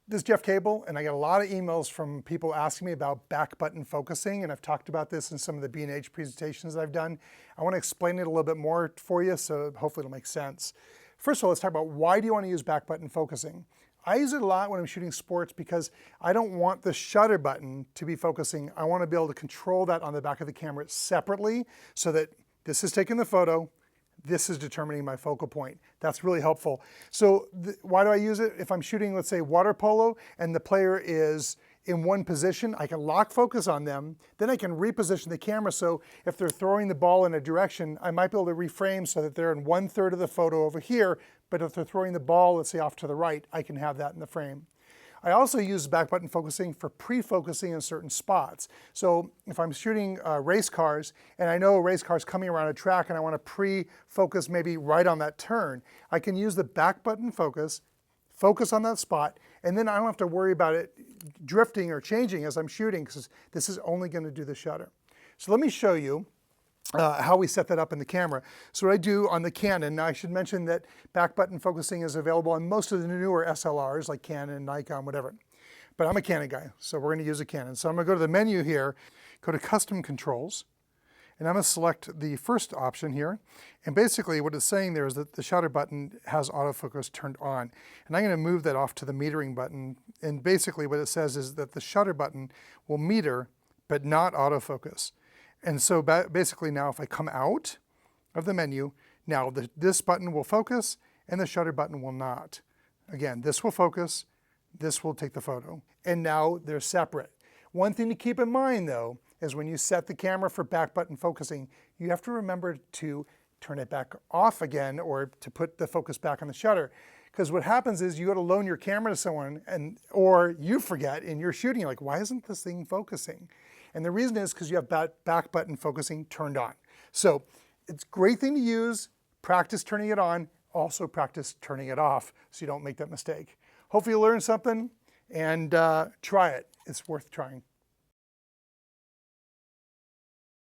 This is Jeff Cable, and I get a lot of emails from people asking me about back button focusing, and I've talked about this in some of the B&H presentations that I've done. I want to explain it a little bit more for you, so hopefully it'll make sense. First of all, let's talk about why do you want to use back button focusing. I use it a lot when I'm shooting sports because I don't want the shutter button to be focusing. I want to be able to control that on the back of the camera separately so that this is taking the photo, this is determining my focal point. That's really helpful. So why do I use it? If I'm shooting, let's say, water polo, and the player is in one position, I can lock focus on them. Then I can reposition the camera so if they're throwing the ball in a direction, I might be able to reframe so that they're in 1/3 of the photo over here, but if they're throwing the ball, let's say, off to the right, I can have that in the frame. I also use back button focusing for pre-focusing in certain spots. So if I'm shooting race cars and I know a race car is coming around a track and I want to pre-focus maybe right on that turn, I can use the back button focus on that spot, and then I don't have to worry about it drifting or changing as I'm shooting because this is only going to do the shutter. So let me show you how we set that up in the camera. So what I do on the Canon, now I should mention that back button focusing is available on most of the newer SLRs like Canon, Nikon, whatever. But I'm a Canon guy, so we're going to use a Canon. So I'm going to go to the menu here, go to Custom Controls, and I'm going to select the first option here. And basically what it's saying there is that the shutter button has autofocus turned on. And I'm going to move that off to the metering button. And basically what it says is that the shutter button will meter, but not autofocus. And so basically now if I come out of the menu, now this button will focus and the shutter button will not. Again, this will focus, this will take the photo. And now they're separate. One thing to keep in mind though, is when you set the camera for back button focusing, you have to remember to turn it back off again or to put the focus back on the shutter. Because what happens is you go to loan your camera to someone or you forget and you're shooting, you're like, why isn't this thing focusing? And the reason is because you have back button focusing turned on. So it's a great thing to use, practice turning it on, also practice turning it off so you don't make that mistake. Hopefully you learned something and try it. It's worth trying.